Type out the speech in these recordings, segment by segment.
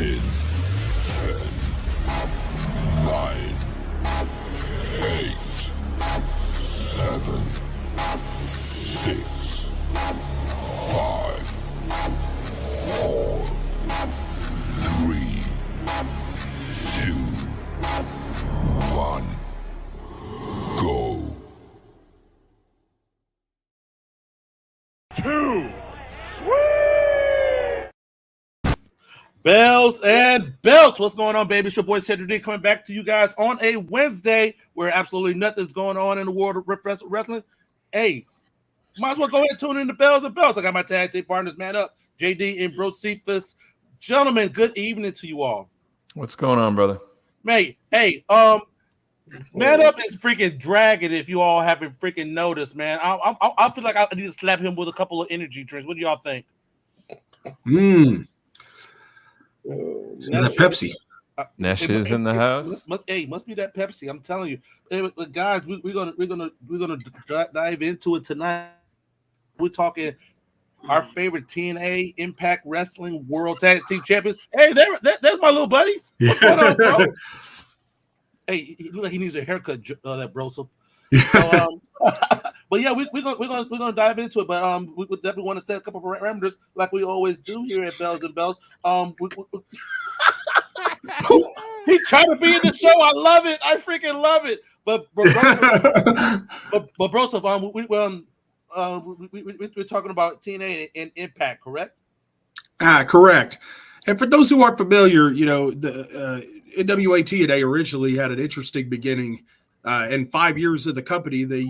10, 9, 8, 7, 6, 5, 4, 3, 2, 1, go. 2. Bells and belts. What's going on, baby? It's your boy Cedric coming back to you guys on a Wednesday where absolutely nothing's going on in the world of wrestling. Hey, might as well go ahead and tune in to Bells and Belts. I got my tag team partners, Man Up, JD and Bro Cephas. Gentlemen, good evening to you all. What's going on, brother? Mate, hey, Man Up is freaking dragging. If you all haven't freaking noticed, man, I feel like I need to slap him with a couple of energy drinks. What do y'all think? That Pepsi. Nesh is in the house. Must be that Pepsi. I'm telling you, guys. We're gonna dive into it tonight. We're talking our favorite TNA Impact Wrestling World Tag Team Champions. Hey, there's my little buddy. What's going on, bro? Hey, he look like he needs a haircut, that bro. So but yeah, we're gonna dive into it. But we would definitely want to set a couple of parameters like we always do here at Bells and Bells. He trying to be in the show. I love it. I freaking love it. But Broseph, we're talking about TNA and Impact, correct? Correct. And for those who aren't familiar, you know, the NWA TNA originally had an interesting beginning. In 5 years of the company, they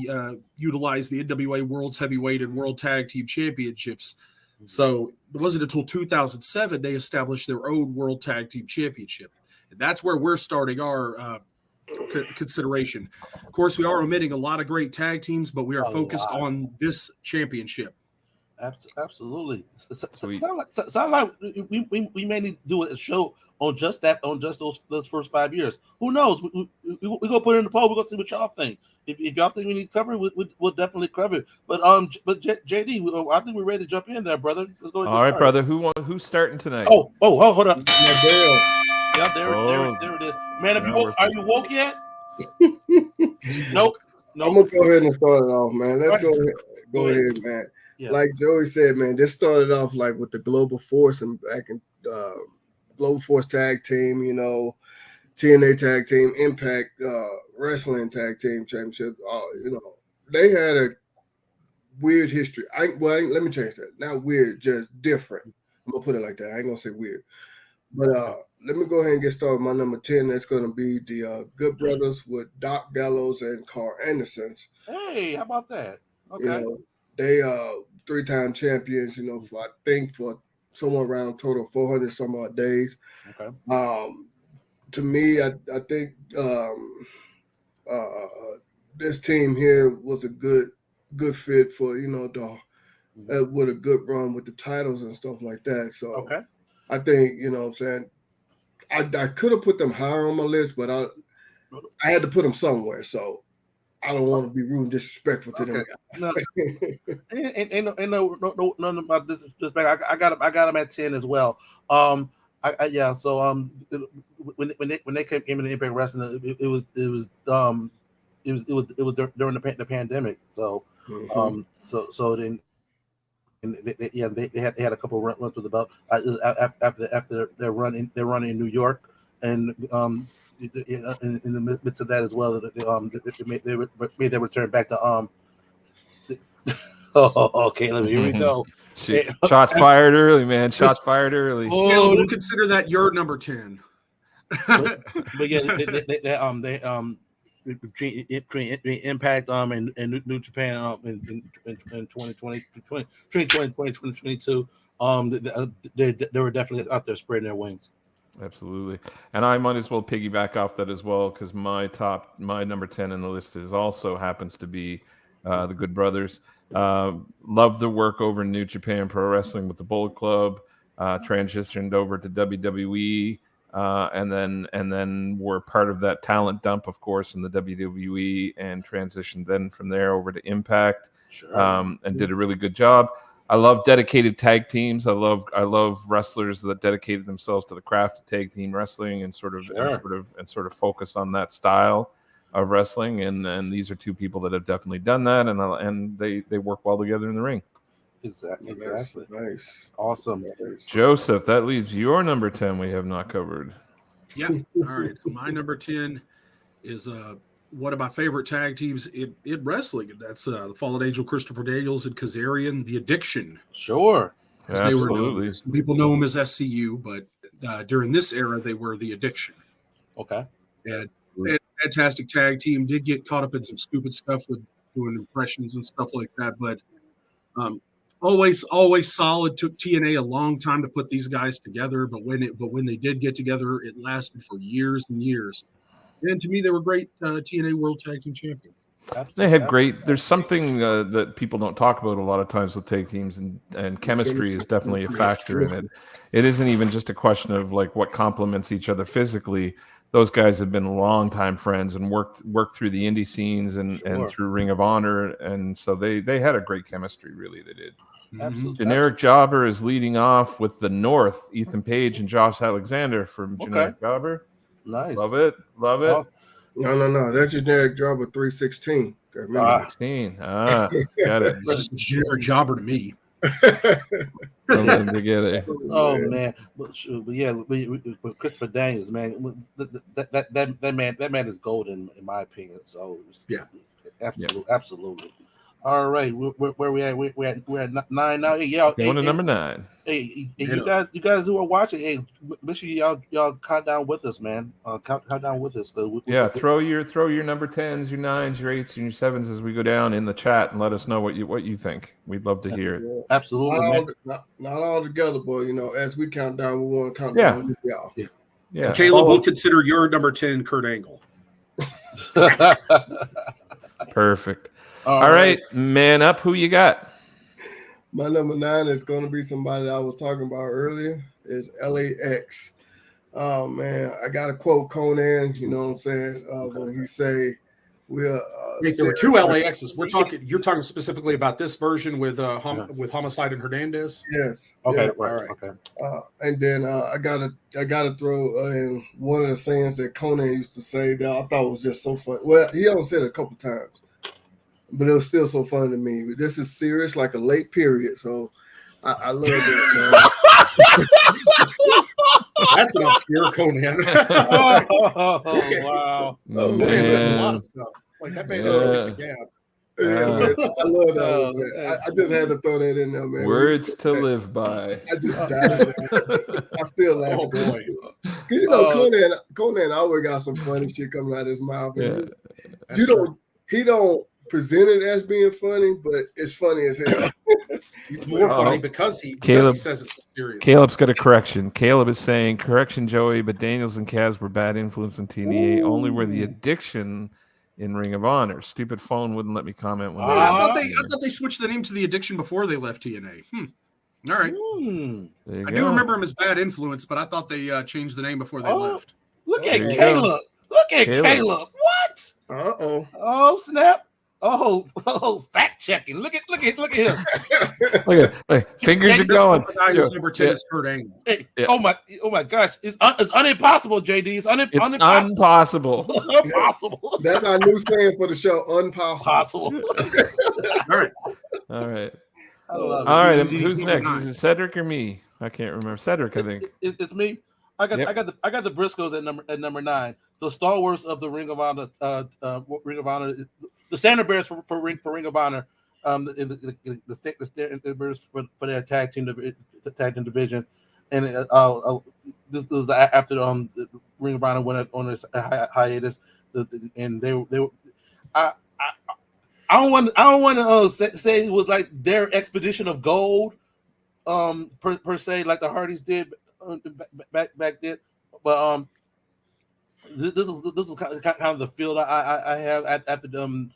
utilized the NWA World's Heavyweight and World Tag Team Championships. So it wasn't until 2007 they established their own World Tag Team Championship. And that's where we're starting our consideration. Of course, we are omitting a lot of great tag teams, but we are focused on this championship. Absolutely. Sound like we may need to do a show on just those first 5 years. Who knows? We're gonna put it in the poll. We're gonna see what y'all think. If y'all think we need to cover it, we'll definitely cover it. But JD, I think we're ready to jump in there, brother. Let's go. All right, brother. Who's starting tonight? Oh, hold up. Yeah, there it is. Man, are you woke yet? Nope. I'm gonna go ahead and start it off, man. Let's go ahead, man. Yeah. Like Joey said, man, this started off like with the Global Force and back in Global Force Tag Team, you know, TNA Tag Team, Impact Wrestling Tag Team Championship. You know, they had a weird history. Let me change that. Not weird, just different. I'm gonna put it like that. I ain't gonna say weird. But let me go ahead and get started. My number 10, that's going to be the Good Brothers with Doc Gallows and Carl Andersons. Hey, how about that? Okay. You know, they 3-time champions, you know, for somewhere around total 400 some odd days. Okay. To me, I think this team here was a good fit for, you know, with a good run with the titles and stuff like that. So okay. I think, you know what I'm saying, I could have put them higher on my list, but I had to put them somewhere. So I don't want to be rude and disrespectful to them guys. No, ain't no none about this. I got them at 10 as well. So when they came into Impact Wrestling, it was during the pandemic. So so then. And they had a couple of runs with the belt after their run in New York, and in the midst of that as well, they made their return back to okay, here we go. Shots fired early, man. Shots fired early. Yeah, we'll consider that your number 10. but yeah, they between Impact and New Japan in 2022, they were definitely out there spreading their wings. Absolutely. And I might as well piggyback off that as well, because my number 10 in the list also happens to be the Good Brothers. Love the work over in New Japan Pro Wrestling with the Bullet Club, transitioned over to WWE. And then were part of that talent dump, of course, in the WWE, and transitioned then from there over to Impact, and did a really good job. I love dedicated tag teams. I love wrestlers that dedicated themselves to the craft of tag team wrestling and sort of focus on that style of wrestling. And these are two people that have definitely done that, and they work well together in the ring. Exactly. Nice. Awesome. Nice. Joseph, that leaves your number 10 we have not covered. Yeah. All right. So my number 10 is one of my favorite tag teams in wrestling. That's the Fallen Angel Christopher Daniels and Kazarian, The Addiction. Sure. They were known. Some people know them as SCU, but during this era, they were The Addiction. Okay. And fantastic tag team. Did get caught up in some stupid stuff with doing impressions and stuff like that, but always solid. Took TNA a long time to put these guys together, but when they did get together, it lasted for years and years. And to me, they were great TNA World Tag Team Champions. They had great. There's something that people don't talk about a lot of times with tag teams, and chemistry is definitely a factor in it. It isn't even just a question of like what complements each other physically. Those guys have been longtime friends and worked through the indie scenes and through Ring of Honor, and so they had a great chemistry. Really, they did. Absolutely. Generic Jobber is leading off with the North, Ethan Page and Josh Alexander from Generic Jobber. Nice. Love it. Oh. No. That's Generic Jobber 316. 316. Got it. That's a generic jobber to me. Something together. Oh man, but yeah, with Christopher Daniels, man, that man is golden in my opinion. So yeah, absolutely. All right, where we at? We're at 9 now. Hey, y'all, going to number 9. Hey, you guys who are watching, hey, make sure y'all count down with us, man. Count down with us. Throw your number 10s, your 9s, your 8s, and your 7s as we go down in the chat and let us know what you think. We'd love to hear it. Absolutely, not all together, but as we count down, we want to count down with y'all. Yeah. And Caleb will consider your number 10 Kurt Angle. Perfect. All right, Man Up, who you got? My number 9 is going to be somebody that I was talking about earlier. Is LAX. Oh man, I got to quote Conan. You know what I'm saying? When he say, "We're." There were 2 LAXs. You're talking specifically about this version with Homicide and Hernandez. Yes. Okay. Yeah. Right. Okay. And then I gotta throw in one of the sayings that Conan used to say that I thought was just so funny. Well, he only said it a couple times, but it was still so funny to me. This is serious, like a late period. So I love that, man. That's an obscure Conan. Wow. Conan says a lot of stuff. Like that man doesn't get the gab. I love that. Man. I just had to throw that in there, man. Words to live by. I just died. I still laugh. Oh boy. Conan always got some funny shit coming out of his mouth. Yeah. He don't present it as being funny, but it's funny as hell. It's more funny because he says it's serious. Caleb's got a correction. Caleb is saying, correction, Joey, but Daniels and Kaz were bad influence in TNA. Only were the Addiction in Ring of Honor. Stupid phone wouldn't let me comment. When I thought they switched the name to the Addiction before they left TNA. All right. I do remember him as bad influence, but I thought they changed the name before they left. Look at Caleb. Look at Caleb. What? Oh, snap. Oh, fact checking. Look at him. Look at fingers are going. Number 10 is Kurt Angle. Hey, oh my gosh. It's unimpossible, JD. It's impossible. Impossible. That's our new saying for the show. Impossible. All right. All right. Who's next? Is it Cedric or me? I can't remember. Cedric, I think. It's me. I got the Briscoes at number 9. The stalwarts of the Ring of Honor, the standard bearers for Ring of Honor, the standard bearers for their tag team division, and this was after the Ring of Honor went on this hiatus, and they were. I don't want to say it was like their expedition of gold, per se, like the Hardys did back then, but this is kind of the feel that I have after the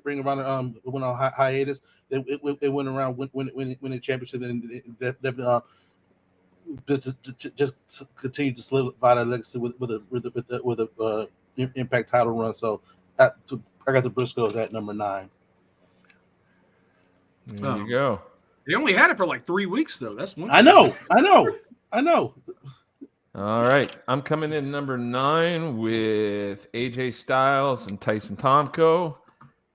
Ring of Honor went on hiatus. It went around winning the championship and definitely just continue to solidify that legacy with a Impact title run. So I got the Briscoes at number 9. There you go. They only had it for like 3 weeks, though. That's one. I know. All right. I'm coming in number 9 with AJ Styles and Tyson Tomko,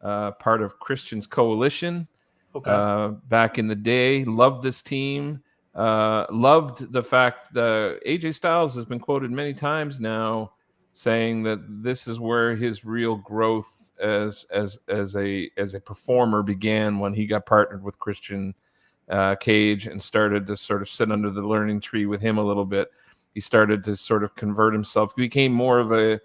part of Christian's Coalition. Okay. Back in the day. Loved this team. Loved the fact that AJ Styles has been quoted many times now saying that this is where his real growth as a performer began, when he got partnered with Christian Cage and started to sort of sit under the learning tree with him a little bit. He started to sort of convert himself, he became more of a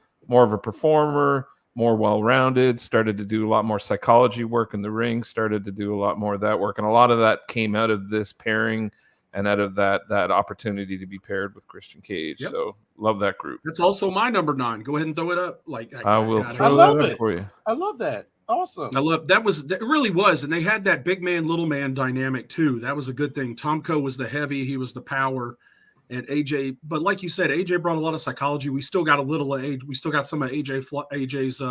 performer, more well-rounded, started to do a lot more psychology work in the ring, started to do a lot more of that work. And a lot of that came out of this pairing and out of that opportunity to be paired with Christian Cage. Yep. So love that group. That's also my number 9. Go ahead and throw it up. I will throw that up for you. I love that. Awesome. It really was. And they had that big man, little man dynamic too. That was a good thing. Tomko was the heavy, he was the power. And AJ, but like you said, AJ brought a lot of psychology. We still got a little of AJ. We still got some of AJ's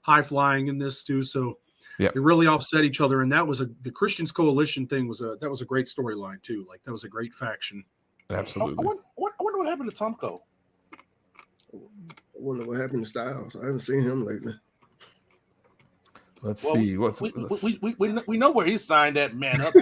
high flying in this too. So it really offset each other. And that was the Christians Coalition thing that was a great storyline too. Like that was a great faction. Absolutely. I wonder what happened to Tomko. I wonder what happened to Styles. I haven't seen him lately. Let's see. We know where he signed that Man Up.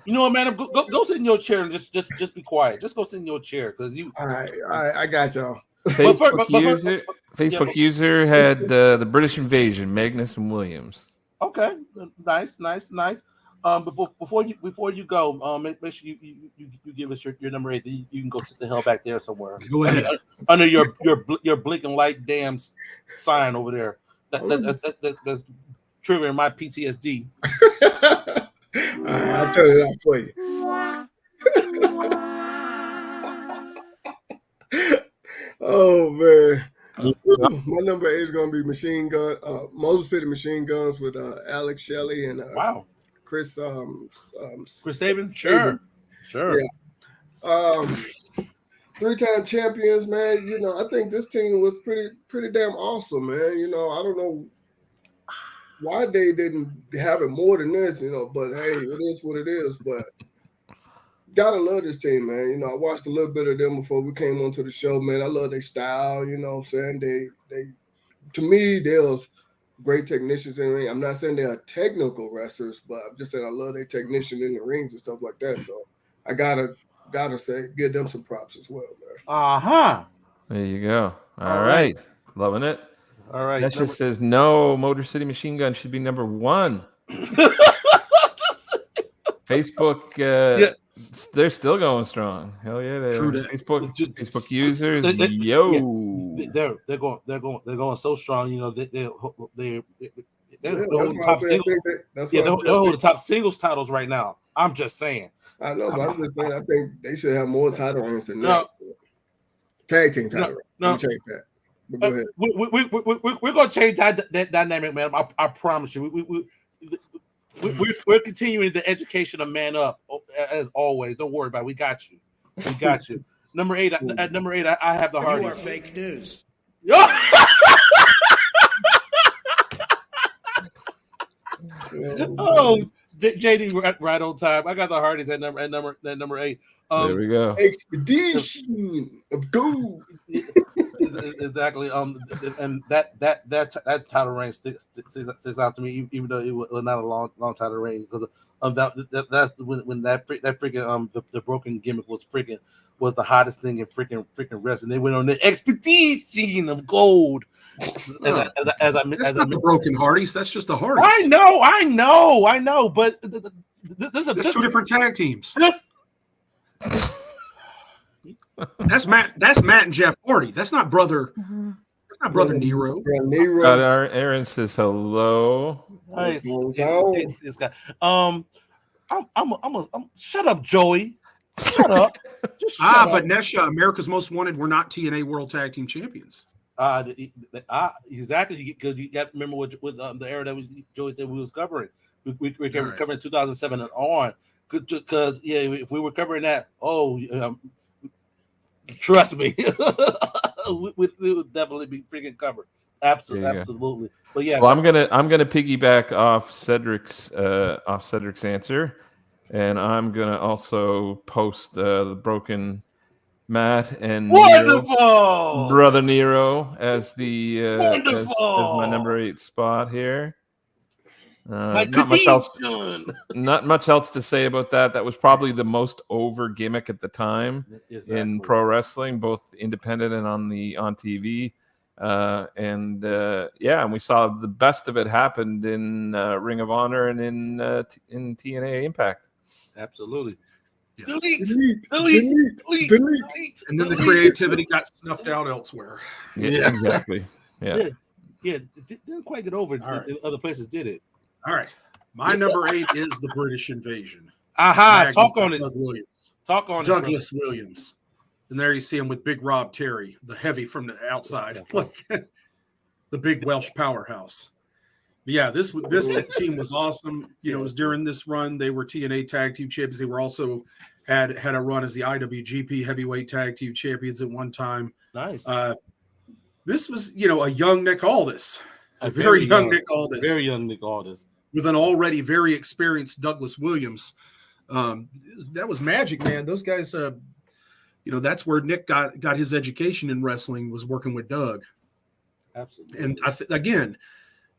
You know what, Man Up? Go sit in your chair and just be quiet. Just go sit in your chair because you. All right, I got y'all. Facebook user had the British Invasion, Magnus and Williams. Okay, nice. But before you go, make sure you give us your number 8. You can go sit the hell back there somewhere. Go ahead. Under your blinking light damn sign over there. That's triggering my PTSD. All right, I'll turn it off for you. Oh man, my number 8 is gonna be Machine Gun, Motor City Machine Guns with Alex Shelley and Chris Sabin. Sure. Yeah. 3-time champions, man. You know, I think this team was pretty damn awesome, man. You know, I don't know why they didn't have it more than this, you know, but hey, it is what it is. But gotta love this team, man. You know, I watched a little bit of them before we came onto the show, man. I love their style, you know what I'm saying? They to me, they're great technicians in the ring. I'm not saying they are technical wrestlers, but I'm just saying I love their technician in the rings and stuff like that. So I gotta say, give them some props as well, man. There you go. All right. Loving it. All right. That just says no. Motor City Machine Gun should be number 1. Facebook, they're still going strong. Hell yeah, they are. Facebook users, they're going so strong. You know, they're holding top singles. They're holding the top singles titles right now. I'm just saying. I know, but I'm just saying. I think they should have more title reigns than that. Tag team title. No, change that. But go ahead. We're gonna change that dynamic, man. I promise you. We're continuing the education of Man Up as always. Don't worry about it. We got you. Number 8. At number 8, I have the Hardys. You are fake news. Oh, JD, right on time. I got the Hardys at number 8. There we go. Expedition of gold. Exactly. And that title reign sticks out to me, even though it was not a long title reign, because of that's when that freaking the broken gimmick was the hottest thing in freaking wrestling. They went on the expedition of gold. That's not the broken Hardys. That's just the Hardys. I know. But there's 2 different tag teams. That's Matt and Jeff Hardy. That's not brother. That's not brother Nero. Aaron says hello. Hey, shut up, Joey. Shut up. But Nesha, America's Most Wanted, we're not TNA World Tag Team Champions. Exactly, because you got to remember what the era that Joey said we was covering. We were covering 2007 and on. Because if we were covering that, trust me, we would definitely be freaking covered. Absolutely. But yeah, well, I'm gonna piggyback off Cedric's answer, and I'm gonna also post the broken Matt and wonderful, brother Nero as the as my number wonderful. 8 spot here. My Not much else. petition. Not much else to say about that. That was probably the most over gimmick at the time in pro wrestling, both independent and on TV. And we saw the best of it happened in Ring of Honor and in TNA Impact. Absolutely. Yeah. Delete. And then the creativity got snuffed out elsewhere. Yeah. Exactly. Yeah. Didn't quite get over in other places, did it? All right. My number 8 is the British Invasion. Talk on it. Douglas Williams. And there you see him with Big Rob Terry, the heavy from the outside, like the big Welsh powerhouse. But yeah, this team was awesome. You know, it was during this run they were TNA Tag Team Champions. They were also had a run as the IWGP Heavyweight Tag Team Champions at one time. Nice. This was, a young Nick Aldis, a very young Nick Aldis, with an already very experienced Douglas Williams. That was magic, man. Those guys. That's where Nick got his education in wrestling, was working with Doug. Absolutely. And again,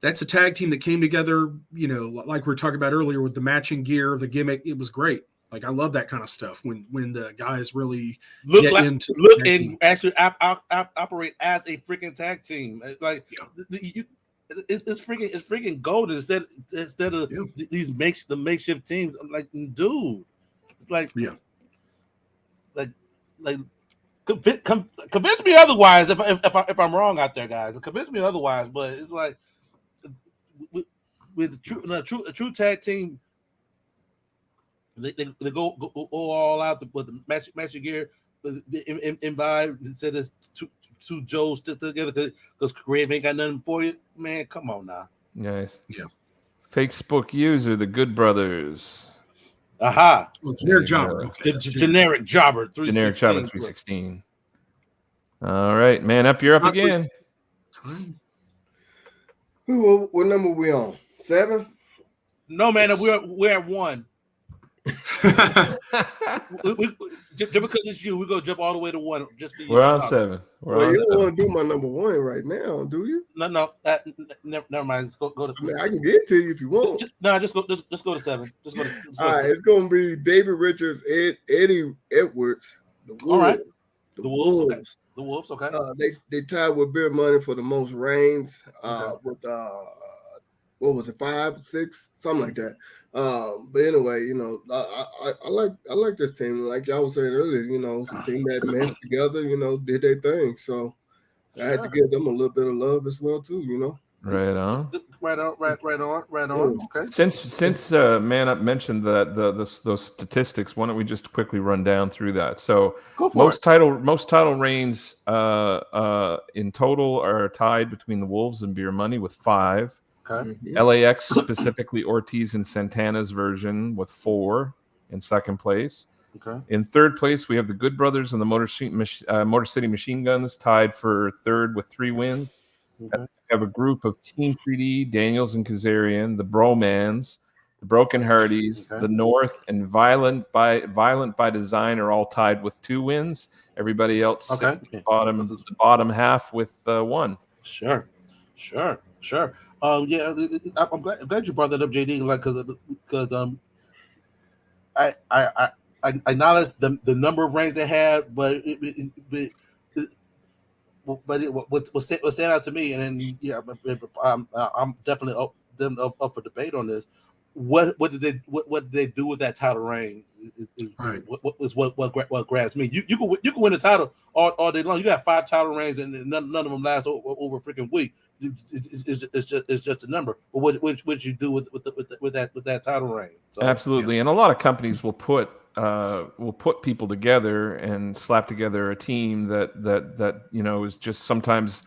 that's a tag team that came together, like we were talking about earlier with the matching gear, the gimmick. It was great. Like, I love that kind of stuff when the guys really actually operate as a freaking tag team. Like, it's freaking gold instead of these makeshift teams. I'm like, dude, it's like, like convince me otherwise if I'm wrong out there, guys. Convince me otherwise. But it's like with a true tag team, they go all out with the matching gear, in vibe. Instead of two Joes stick together because Crave ain't got nothing for you, man. Come on now. Nice. Yeah. Facebook user, the Good Brothers. Aha. Well, generic jobber. Okay. Generic jobber 316. Generic jobber 316. All right, Man Up, you're up again. What number are we on? 7? No, man, we're at 1. Just because it's you, we're gonna jump all the way to 1 just for you. We're on 7. You don't want to do my number 1 right now, do you? No, never mind. Let's go to. I can get to you if you want. Just go to 7. All right, it's gonna be David Richards, Eddie Edwards, the Wolves. All right, the Wolves. Okay. The Wolves. Okay. They tied with Beer Money for the most reigns. With what was it, 5, 6, something like that. But anyway, I like this team. Like I was saying earlier, team that meshed together, did their thing. So I had to give them a little bit of love as well too, Right on. Right on. Okay. Since Man Up mentioned that those statistics, why don't we just quickly run down through that? So most title reigns in total are tied between the Wolves and Beer Money with 5. Okay. LAX, specifically Ortiz and Santana's version, with 4 in second place. Okay. In third place, we have the Good Brothers and the Motor City Machine Guns tied for third with 3 wins. Okay. We have a group of Team 3D, Daniels and Kazarian, the Bromans, the Broken Hardys, the North, and Violent by Design are all tied with 2 wins. Everybody else sits at the bottom half with 1. Sure. I'm glad you brought that up, JD. Like, because I acknowledge the number of reigns they had, but what stand out to me, and then I'm definitely up for debate on this. What did they do with that title reign? What grabs me? You can win the title all day long. You got 5 title reigns, and none of them last over a freaking week. It's just a number. But what you do with that title reign? So, absolutely, and a lot of companies will put people together and slap together a team that is just sometimes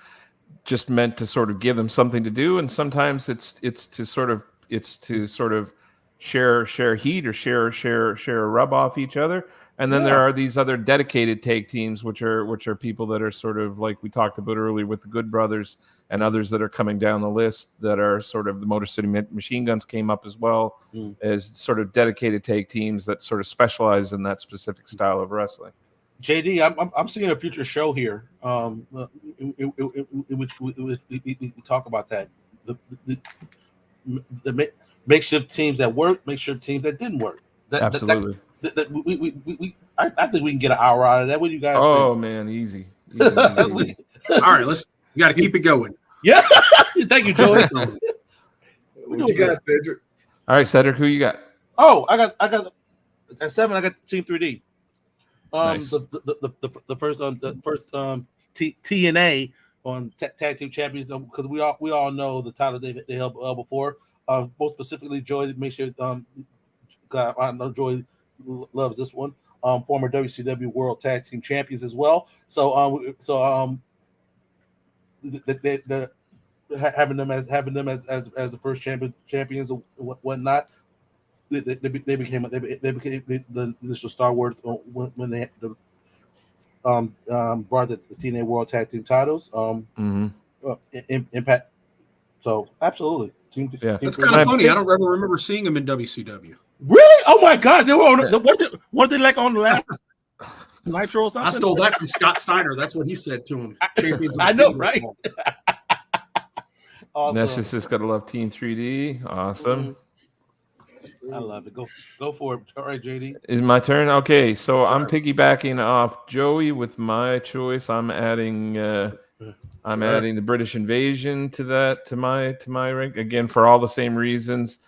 just meant to sort of give them something to do, and sometimes it's to sort of share heat or share a rub off each other. And then there are these other dedicated tag teams, which are people that are sort of like we talked about earlier with the Good Brothers and others that are coming down the list that are sort of the Motor City Machine Guns came up as well as sort of dedicated tag teams that sort of specialize in that specific style of wrestling. JD, I'm seeing a future show here, in which we talk about that the makeshift teams that work, makeshift teams that didn't work. Absolutely. I think we can get an hour out of that. What do you guys think? Oh man, easy. All right, we got to keep it going. Yeah, thank you, Joey. What you got, Cedric? All right, Cedric, who you got? Oh, I got at 7. I got Team 3D. Nice. The first TNA on tag team champions, because we all know the title they held before. Most specifically, Joy. Make sure I know Joy loves this one. Former WCW World Tag Team Champions as well. So having them as the first champions and whatnot. They became the initial Star Wars when they brought the TNA World Tag Team titles. Impact. So absolutely, that's kind of funny. I don't ever remember seeing them in WCW. Really? Oh my God, they were on. Weren't they like on the last Nitro or something? I stole that from Scott Steiner. That's what he said to him. I know, right? Awesome. Necess's gotta love Team 3D. Awesome. I love it. Go for it. All right, JD. Is my turn? Okay, so I'm piggybacking off Joey with my choice. I'm adding adding the British Invasion to my rank again for all the same reasons.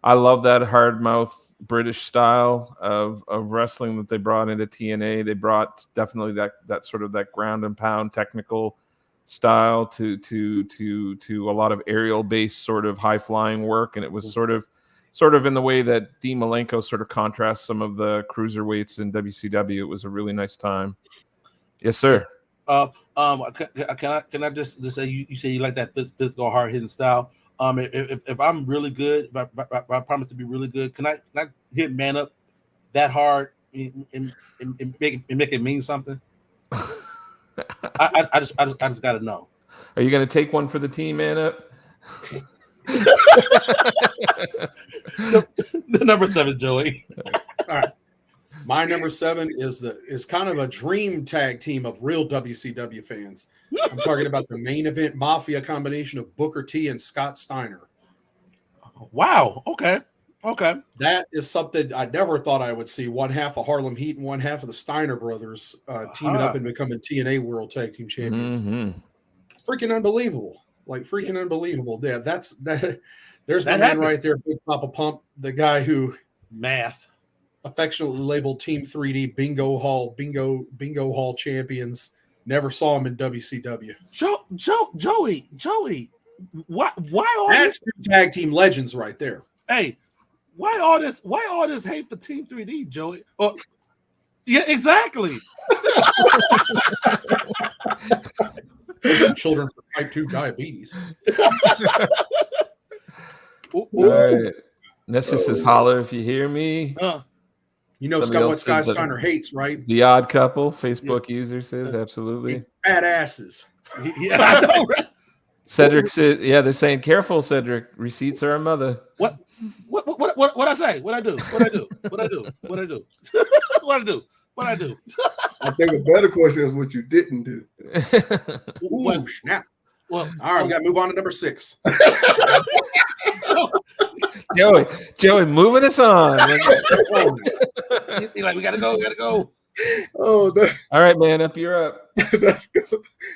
I love that hard mouth British style of wrestling that they brought into TNA. They brought definitely that sort of that ground and pound technical style to a lot of aerial based sort of high flying work, and it was sort of in the way that Dean Malenko sort of contrasts some of the cruiserweights in WCW. It was a really nice time. Yes, sir. Can I just say you say you like that physical hard hitting style? If I'm really good, I promise to be really good. Can I hit Man Up that hard and make it mean something? I just gotta know. Are you gonna take one for the team, Man Up? the number 7, Joey. All right. My number 7 is kind of a dream tag team of real WCW fans. I'm talking about the main event mafia combination of Booker T and Scott Steiner. Wow. Okay. That is something I never thought I would see. One half of Harlem Heat and one half of the Steiner brothers teaming up and becoming TNA World Tag Team Champions. Freaking unbelievable. Like freaking unbelievable. Yeah, there's my man right there, Big Papa Pump, the guy who affectionately labeled Team 3D Bingo Hall champions. Never saw him in WCW. Joey, why all that's two tag team legends right there. Hey, why all this hate for Team 3D, Joey? Oh, yeah, exactly. Children for type 2 diabetes. All right. Nessus says holler if you hear me. You know what Scott Steiner hates, right? The Odd Couple, Facebook user says absolutely. Fat asses. Yeah, I know, right? Cedric said, yeah, they're saying careful, Cedric. Receipts are a mother. What I say? What I do? I think a better question is what you didn't do. Ooh, snap. Well, all right, we got to move on to number 6. Joey, moving us on. You're like, we gotta go. Oh, all right, Man Up, you're up. That's good.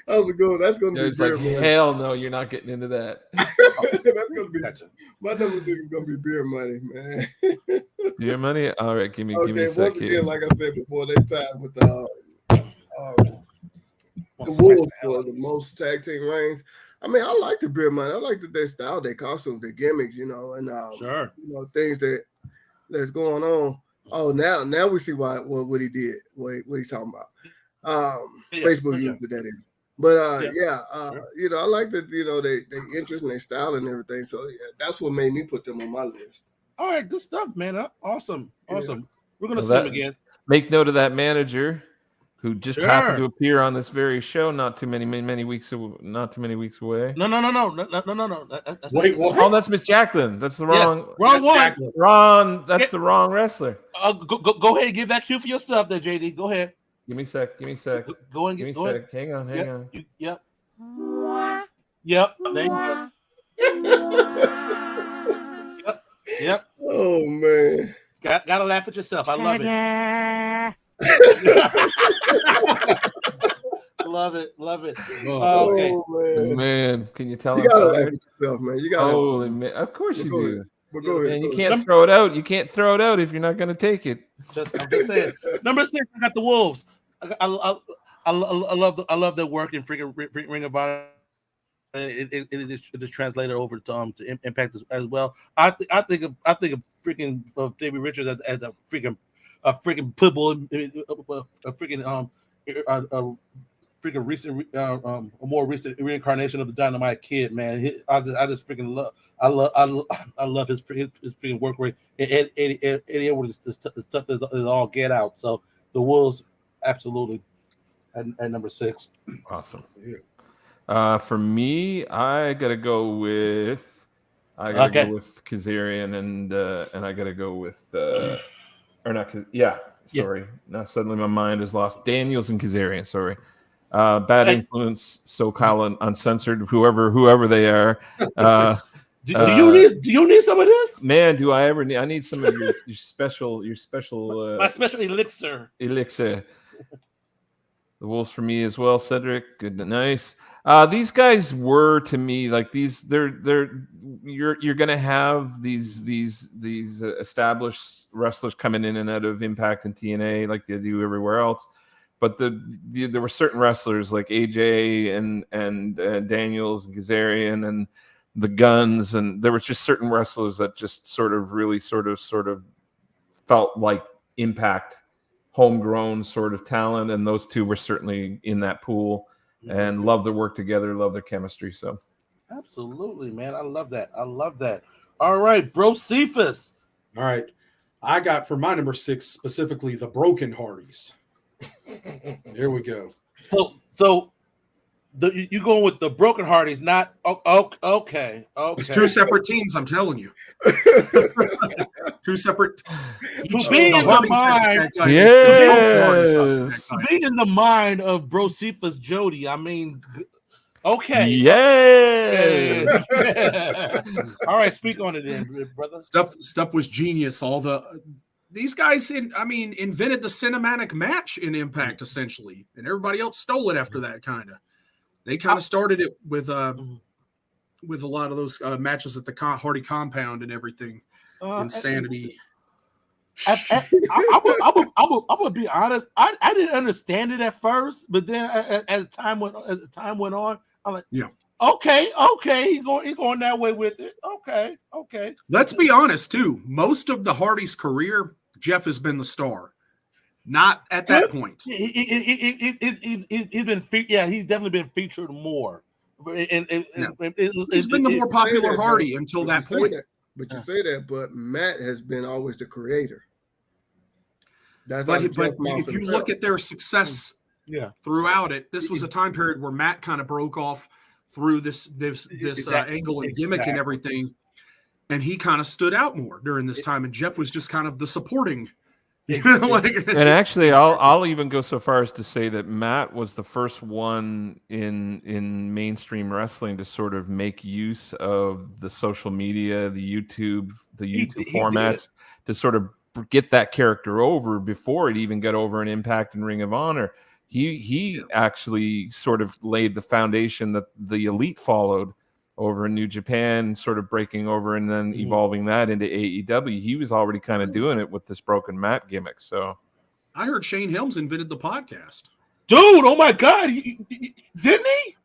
How's it going? That's gonna be beer, like, hell no, you're not getting into that. That's gonna be my number 6 is gonna be beer money, man. Beer money? All right, give me a sec once here. again, like I said before, they tied with the Wolves for the most tag team reigns. I mean, I like the beer money. I like their style, their costumes, their gimmicks, and sure, things that's going on. Oh, now we see what he did, what he's talking about. Facebook used that in. But I like that they interest in their style and everything. So that's what made me put them on my list. All right, good stuff, man. Awesome. We're gonna see him again. make note of that manager who just happened to appear on this very show not too many weeks away. No. Wait, what? Oh, that's Miss Jacqueline. That's the wrong one. Jacqueline. Ron. That's the wrong wrestler. Go ahead and give that cue for yourself, there, JD. Go ahead. Give me a sec. Go and Give me a go ahead. sec. Hang on. Yep. There you go. Yep. Oh man. Gotta laugh at yourself. I love it. love it. Okay. Man, can you tell? You gotta laugh at yourself, man. You gotta. Holy man! Of course you do. Well, go ahead. And you can't throw it out. You can't throw it out if you're not going to take it. I'm just saying. Number 6, I got the Wolves. I love their work in freaking Ring of Honor. It is translated over to Impact as well. I think of freaking David Richards as a freaking pitbull, a more recent reincarnation of the Dynamite Kid. Man, I just freaking love. I love his freaking work rate. Eddie Edwards is tough as all get out. So the Wolves, absolutely, at number 6. Awesome. For me, I gotta go with Kazarian and I gotta go with Now suddenly my mind is lost. Daniels and Kazarian. Sorry. Bad Influence, SoCal Uncensored, whoever they are. Do you need some of this? Man, do I ever need? I need some of your special. My special elixir. The Wolves for me as well. Cedric, good, nice. These guys were to me like these. You're gonna have these established wrestlers coming in and out of Impact and TNA like they do everywhere else. But there were certain wrestlers like AJ and Daniels and Kazarian and the Guns, and there were just certain wrestlers that just sort of really sort of felt like Impact homegrown sort of talent, and those two were certainly in that pool. And love their work together, love their chemistry. So absolutely, man, I love that. All right, bro, Cephas. All right, I got for my number 6 specifically the Broken Hardys. There we go. So you going with the Broken Hardys, not okay. It's 2 separate teams, I'm telling you. 2 separate. Being in the mind of Bro Cephas Jody, I mean, okay. Yes. All right, speak on it then, brother. Stuff was genius. These guys invented the cinematic match in Impact essentially, and everybody else stole it after that kind of. They kind of started it with a lot of those matches at the Hardy compound and everything. Insanity. I'm gonna be honest. I didn't understand it at first, but then as time went on, I'm like, yeah, okay, he's going that way with it. Okay. Let's be honest too. Most of the Hardy's career, Jeff has been the star. Not at that point. He's been he's definitely been featured more. He's been the more popular Hardy until that point. But you say that, but Matt has been always the creator. But if you look at their success throughout it, this was a time period where Matt kind of broke off through this angle and gimmick and everything. And he kind of stood out more during this time. And Jeff was just kind of the supporting. And actually, I'll even go so far as to say that Matt was the first one in mainstream wrestling to sort of make use of the social media, the YouTube formats to sort of get that character over before it even got over in Impact and Ring of Honor. He actually sort of laid the foundation that the Elite followed over in New Japan, sort of breaking over and then evolving that into AEW. He was already kind of doing it with this Broken Matt gimmick. So I heard Shane Helms invented the podcast. Dude, oh my God. Didn't he?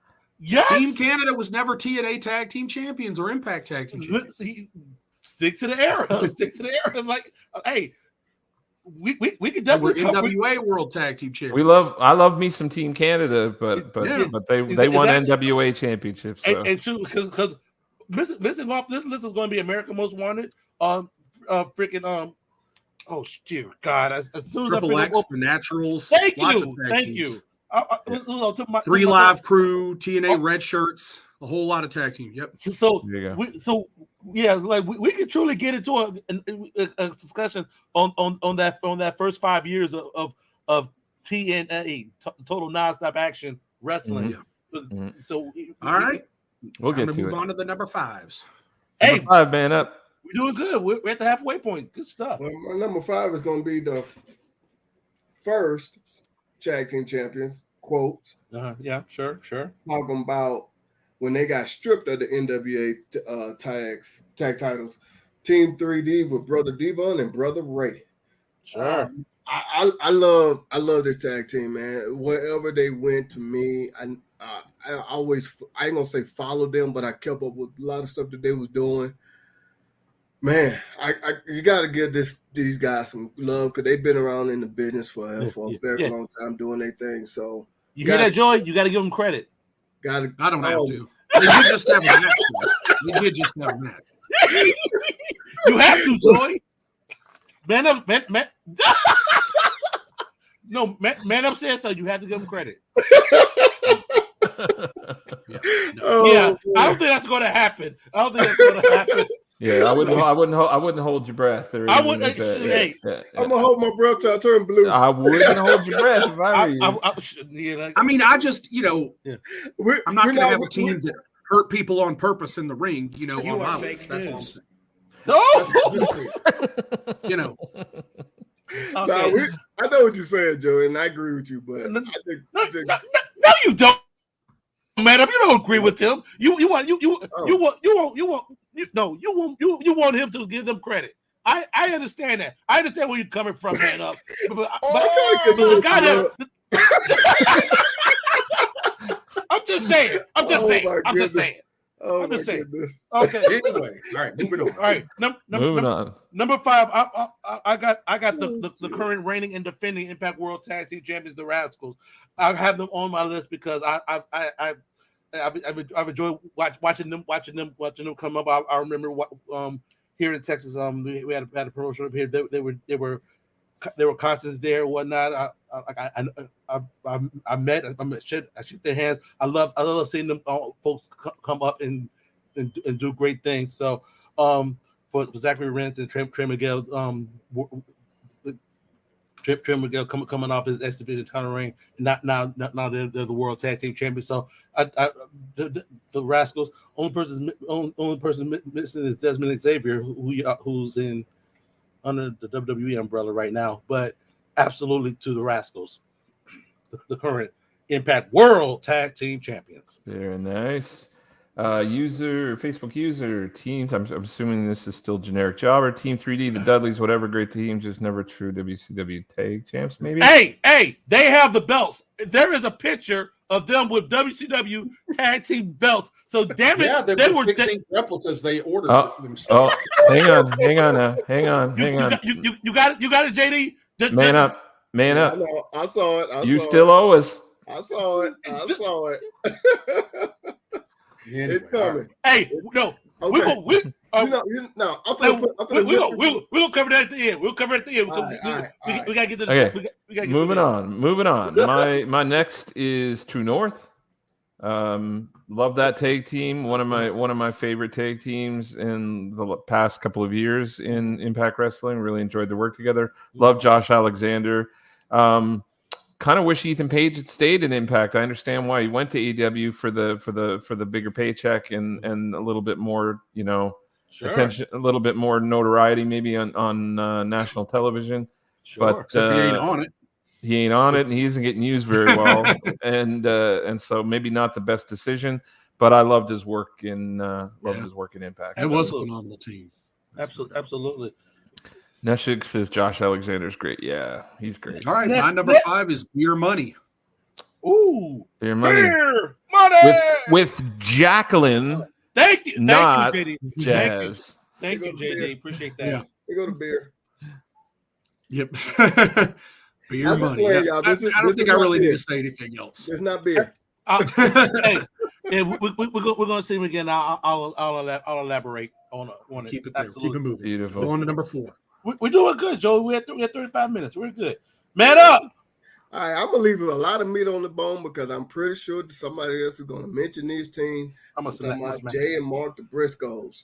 Yes. Team Canada was never TNA Tag Team Champions or Impact Tag Team Champions. Stick to the era. Like, hey, we could definitely NWA World Tag Team Champions. I love me some Team Canada, but they won NWA championships. So. And because missing off this list is going to be American Most Wanted, Oh, dear God! As soon as Triple I X, the Naturals. thank lots you, of tag thank teams. you. Three Live Crew, TNA Red Shirts, a whole lot of tag teams. Yep. We could truly get into a discussion on that first 5 years of TNA, total nonstop action wrestling. Mm-hmm. So all right, we'll get to move on to the number 5s. Number 5, Man Up. We're doing good. We're at the halfway point. Good stuff. Well, my number 5 is going to be the first tag team champions. Quote. Yeah, sure. Talking about when they got stripped of the NWA tag titles. Team 3D with Brother Devon and Brother Ray. Sure. I love this tag team, man. Wherever they went, to me, I always, I ain't gonna say follow them, but I kept up with a lot of stuff that they was doing. Man, you got to give these guys some love because they've been around in the business for a very long time doing their thing. So you hear that, Joy? You got to give them credit. I don't have to. They did just have a match. We did just have a match. You have to, Joy. Man Up. No, Man Up says so. You have to give them credit. Yeah, I don't think that's going to happen. Yeah, I wouldn't hold your breath. I wouldn't. I'm gonna hold my breath till I turn blue. I wouldn't hold your breath if I were you. I mean, I just, I'm not gonna have a team that hurt people on purpose in the ring. On my list. That's all I'm saying. No. Okay. I know what you're saying, Joe, and I agree with you, but no, you don't. Man Up, you don't agree with him. You want him to give them credit. I understand that. I understand where you're coming from, Man Up. I'm just saying. Oh, I'm just saying. Goodness. Okay. Anyway, all right, moving on. All right, moving on. Number 5. I got the current reigning and defending Impact World Tag Team Champions, the Rascals. I have them on my list because I've enjoyed watching them come up. I remember here in Texas, we had a promotion up here. They were constants there, and whatnot. I shook their hands. I love seeing them folks come up and do great things. So for Zachary Rentz and Trey Miguel, Trey Miguel coming off his X Division title reign, now they're the World Tag Team Champions. So the Rascals, only person missing is Desmond Xavier, who's in under the WWE umbrella right now, but absolutely to the Rascals, the current Impact World Tag Team Champions. Very nice. Facebook user teams. I'm assuming this is still generic jobber. Team 3D, the Dudleys, whatever, great team, just never true WCW tag champs. Maybe. Hey, they have the belts. There is a picture of them with WCW tag team belts. So damn it, they were fixing replicas. They ordered Oh, themselves. hang on now. Hang on. You got it, JD. Man up. I saw it. You still owe us. I saw it. It's coming. Hey, no. Okay. We're gonna cover that at the end. We gotta get to the okay. Moving on. My next is True North. Love that tag team. One of my favorite tag teams in the past couple of years in Impact Wrestling. Really enjoyed the work together. Love Josh Alexander. Kind of wish Ethan Page had stayed in Impact. I understand why he went to AEW for the bigger paycheck and a little bit more, attention, a little bit more notoriety, maybe on national television. Sure. But he ain't on it. He ain't on it, and he isn't getting used very well, and so maybe not the best decision. But I loved his work in Impact. It was a phenomenal team. Absolutely. Neshik says Josh Alexander's great. Yeah, he's great. All right, my number 5 is Beer Money. Ooh, Beer Money. Beer Money with Jacqueline. Thank you, not JD. Jazz. Thank you, JD. Appreciate that. Yeah. We go to beer. Yep. Beer Money. I don't think I really need to say anything else. It's not beer. We're gonna see him again. I'll elaborate on it. Keep it there. Keep it moving. Beautiful. Go on to number 4. We're doing good, Joey. We had 35 minutes. We're good. Man up. All right, I'm gonna leave a lot of meat on the bone because I'm pretty sure that somebody else is gonna mention these teams. I'm talking about Jay and Mark the Briscoes.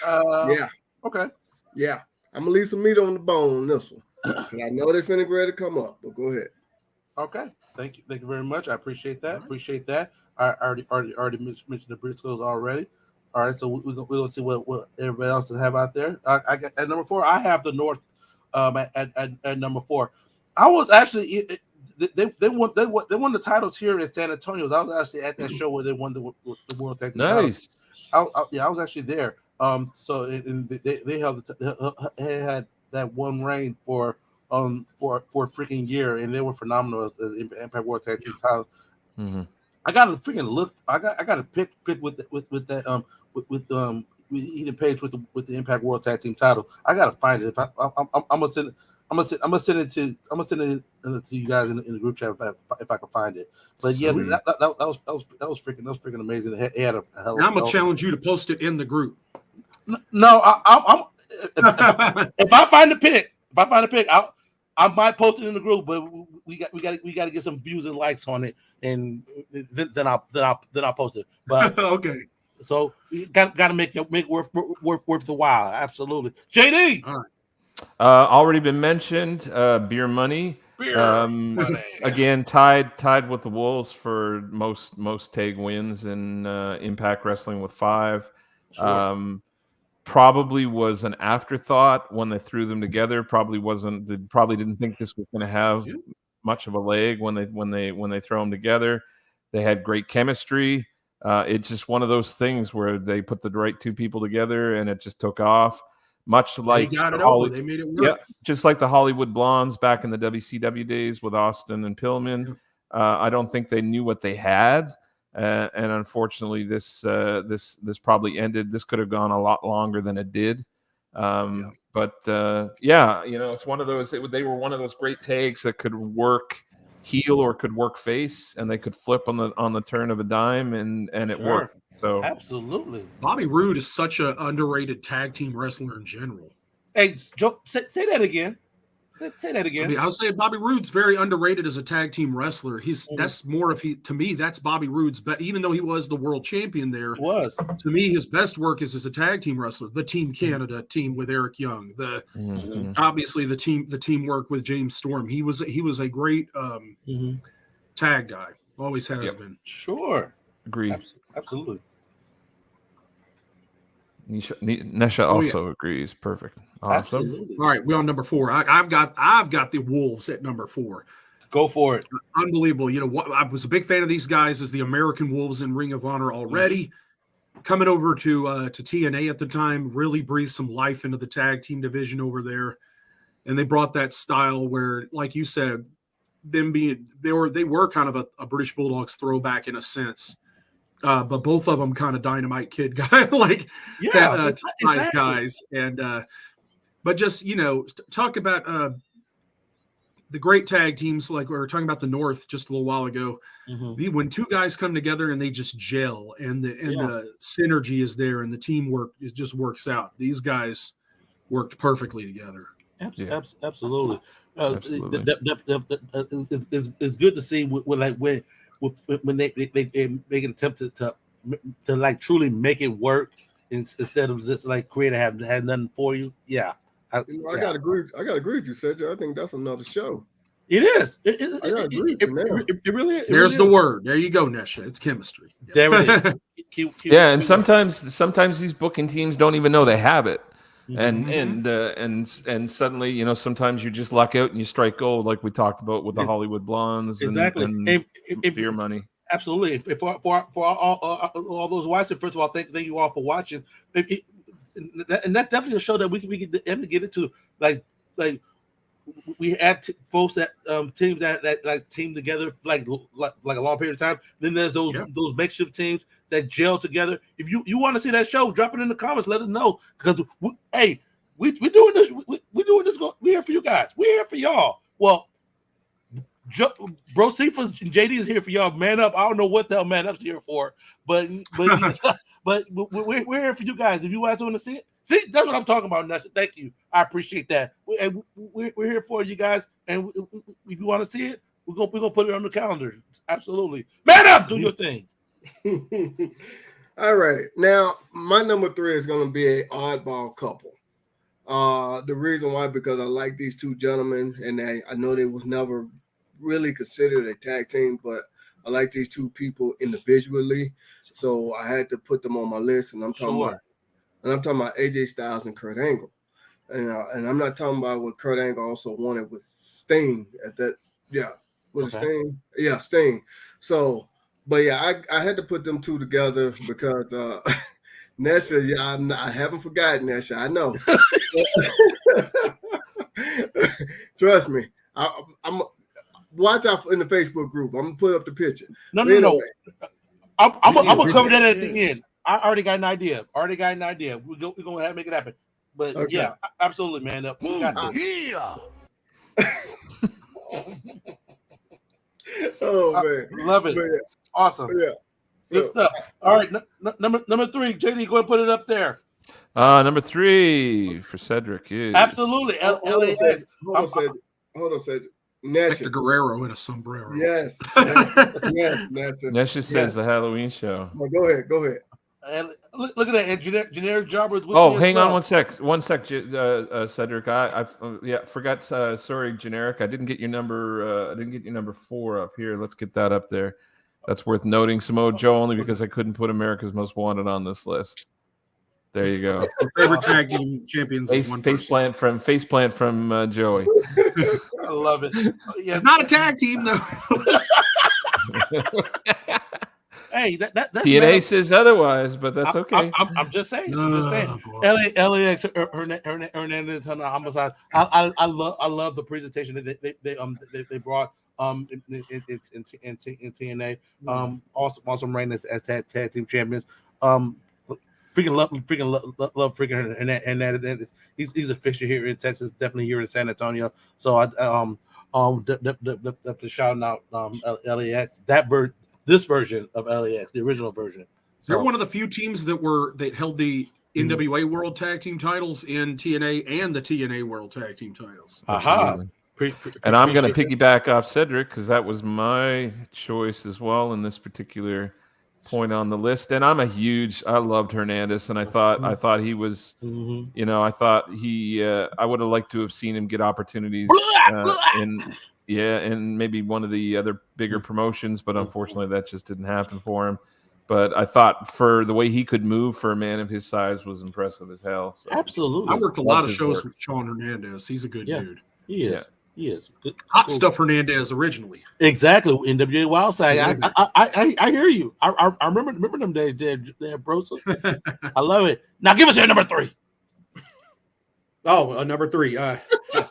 Yeah. Okay. Yeah. I'm gonna leave some meat on the bone on this one. I know they're finna ready to come up, but go ahead. Okay. Thank you very much. I appreciate that. I already mentioned the Briscoes already. All right, so we're gonna see what everybody else have out there. I got at number 4. I have the North at number 4. I was actually they won the titles here in San Antonio. I was actually at that show where they won the World Tag Team Nice. titles. I was actually there. So they had that one reign for a freaking year, and they were phenomenal as Impact World Tag Team titles. Mm-hmm. I got to freaking look. I got to pick with that with Ethan Page with the Impact World Tag Team title. I got to find it. I'm gonna send it to you guys in the group chat if I can find it. But yeah, that was freaking amazing. It had a hell. Now I'm gonna challenge you to post it in the group. No, if I find the pic, I might post it in the group, but we got to get some views and likes on it, and then I'll post it. But okay. So you got to make worth the while. Absolutely. JD. All right. Already been mentioned. Beer Money. Money. Again, tied with the Wolves for most tag wins in Impact Wrestling with 5. Sure. Probably was an afterthought when they threw them together. Probably didn't think this was going to have much of a leg when they throw them together. They had great chemistry. It's just one of those things where they put the right 2 people together and it just took off. Much like they got it over. They made it work. Yeah, just like the Hollywood Blondes back in the WCW days with Austin and Pillman. I don't think they knew what they had. And unfortunately, this probably ended. This could have gone a lot longer than it did. But it's one of those. They were one of those great tags that could work heel or could work face, and they could flip on the turn of a dime, and it worked. So absolutely, Bobby Roode is such an underrated tag team wrestler in general. Hey, Joe, say that again. Say that again. I mean, I would say Bobby Roode's very underrated as a tag team wrestler. That's more of to me, that's Bobby Roode's. But even though he was the world champion there, to me, his best work is as a tag team wrestler. The Team Canada team with Eric Young, obviously the teamwork with James Storm. He was a great tag guy. Always has been. Sure. Agree. Absolutely. Nesha also agrees. Perfect. Awesome. Absolutely. All right, we're on number 4. I've got the Wolves at number 4. Go for it. Unbelievable. You know, I was a big fan of these guys as the American Wolves in Ring of Honor already. Coming over to TNA at the time, really breathed some life into the tag team division over there. And they brought that style where, like you said, they were kind of a British Bulldogs throwback in a sense. But both of them kind of Dynamite Kid guy, size guys. And but just, talk about the great tag teams, like we were talking about the North just a little while ago. When 2 guys come together and they just gel and the synergy is there and the teamwork, it just works out. These guys worked perfectly together. Absolutely. It's good to see when they make an attempt to like truly make it work instead of just like create have nothing for you. Yeah. I gotta agree with you, Cedric. I think that's another show. It is. It really is. There's the word. There you go, Nesha. It's chemistry. There it is. And sometimes these booking teams don't even know they have it. And suddenly, sometimes you just luck out and you strike gold, like we talked about with the Hollywood Blondes and Beer Money. Absolutely. For all those watching, first of all, thank you all for watching. And that's definitely a show that we can get into. Like we have folks that teams that like team together like a long period of time. Then there's those makeshift teams that gel together. If you want to see that show, drop it in the comments. Let us know, because we're doing this. We're doing this. We're here for you guys. We're here for y'all. Well, Bro Cephas and JD is here for y'all. Man Up. I don't know what the hell Man Up's here for, but we're here for you guys. If you guys want to see it, See, that's what I'm talking about, Nessa. Thank you. I appreciate that. We're here for you guys, and if you want to see it, we're gonna put it on the calendar. Absolutely. Man up, do your thing. All right. Now, my number 3 is going to be an oddball couple. The reason why, because I like these two gentlemen, and I know they was never really considered a tag team, but I like these two people individually, so I had to put them on my list. And I'm talking about AJ Styles and Kurt Angle, and I'm not talking about what Kurt Angle also wanted with Sting at that. Yeah, was it Sting? Yeah, Sting. So, but yeah, I had to put them two together because Nesha, yeah, I haven't forgotten Nesha. I know. Trust me. I'm watch out in the Facebook group. I'm gonna put up the picture. No. I'm gonna cover that at the end. I already got an idea. We're gonna have to make it happen. But okay. Yeah, absolutely, man. Oh man, love it. Yeah. Awesome. Yeah. Good stuff. All right, number 3, JD, go ahead and put it up there. Number 3 for Cedric is absolutely LAX. Hold on, Cedric. Hector Guerrero in a sombrero. Yes. Nesha says the Halloween show. Well, go ahead. And look at that. And generic jobbers. Hang on one sec, Cedric. I forgot. Sorry, generic. I didn't get your number. I didn't get your number 4 up here. Let's get that up there. That's worth noting. Samoa Joe, only because I couldn't put America's Most Wanted on this list. There you go. Favorite tag team champions. Faceplant from Joey. I love it. It's not a tag team though. Hey, that's TNA says otherwise, but that's okay. I'm just saying. LAX Hernandez homicide. I love the presentation that they brought in TNA. Awesome reign as tag team champions. Freaking love Hernandez. He's a fixture here in Texas, definitely here in San Antonio. So I definitely shouting out LAX this version of LAX, the original version. So, they're one of the few teams that held the NWA World Tag Team titles in TNA and the TNA World Tag Team titles. Aha. And I'm going to piggyback off Cedric because that was my choice as well in this particular point on the list. And I loved Hernandez, and I thought he was, I thought I would have liked to have seen him get opportunities in maybe one of the other bigger promotions, but unfortunately that just didn't happen for him. But I thought for the way he could move for a man of his size was impressive as hell. So. Absolutely. I worked a lot of shows with Sean Hernandez. He's a good dude. He is. He is. Good. Hot Stuff Hernandez originally. Exactly. NWA Wildside. I hear you. I remember them days there, bro. So I love it. Now give us your number 3. Oh, number 3.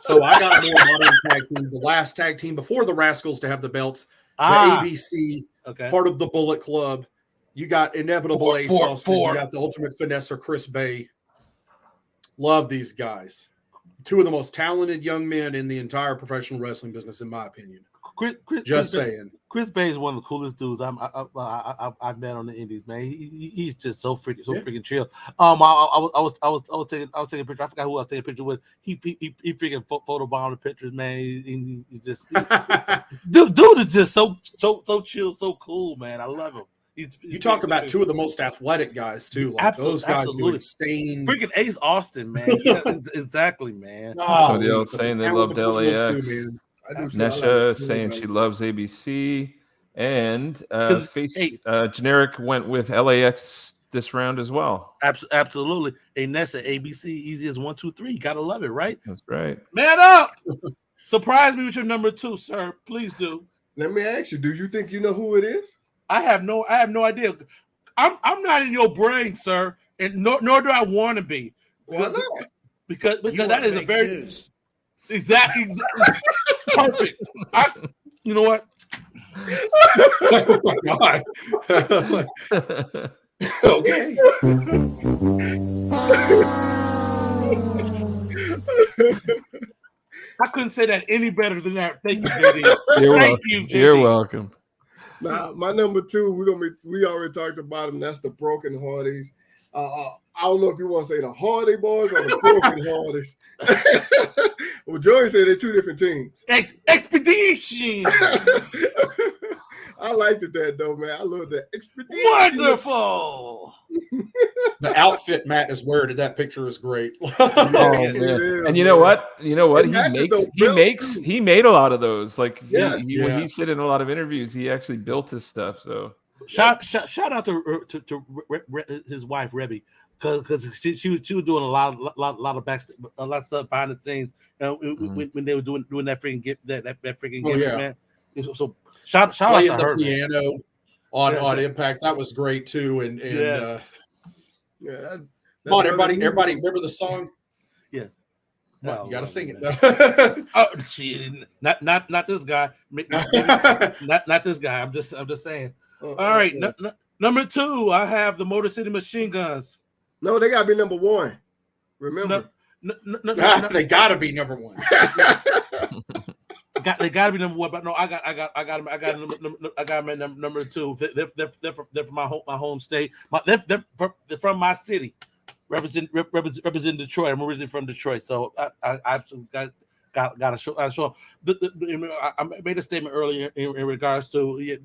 So I got a more modern tag team, the last tag team before the Rascals to have the belts, the ABC, part of the Bullet Club. You got Inevitable Ace Austin. You got the Ultimate Finesser, Chris Bay. Love these guys. 2 of the most talented young men in the entire professional wrestling business, in my opinion. Chris Bay is one of the coolest dudes I've met on the Indies, man. He's just so freaking chill. I was taking a picture. I forgot who I was taking a picture with. He freaking photobombed the pictures, man. He's just dude is just so chill, so cool, man. I love him. You talk about 2 of the most athletic guys too. Like those guys do insane. Freaking Ace Austin, man. Exactly, man. Somebody else saying they loved LAX. Nesha saying she loves ABC, and Generic went with LAX this round as well. Absolutely. A Nesha, ABC, easy as 1, 2, 3. Gotta love it, right? That's right. Man up! Surprise me with your number 2, sir. Please do. Let me ask you, do you think you know who it is? I have no idea. I'm not in your brain, sir, and nor do I want to be. Why not? Because that is a very exactly perfect. You know what? Oh my God. Okay. I couldn't say that any better than that. Thank you, JD. Thank you, JD. You're welcome. Now, my number 2, we already talked about him. That's the Broken Hardys. I don't know if you want to say the Hardy Boys or the Corbin Hardys. Well, Joey said they're two different teams. Expedition. I liked it that though, man. I love that expedition. Wonderful. The outfit Matt is wearing in that picture is great. Oh, man. And you know what? He made a lot of those. Like when he said in a lot of interviews, he actually built his stuff. So shout out to his wife Rebby, because she was doing a lot of stuff behind the scenes. When they were doing that freaking gift, that freaking gift, man. So shout out to her. Piano on Impact, that was great too. And come on, everybody remember the song? Yes. You gotta sing it. Oh, not this guy. Not this guy. I'm just saying. All right, number 2, I have the Motor City Machine Guns. No, they gotta be number 1. Remember, they gotta be number 1. They gotta be number 1, but no, I got number 2. They're from my home state. They're from my city. Represent Detroit. I'm originally from Detroit, so I absolutely got to show up. I made a statement earlier in regards to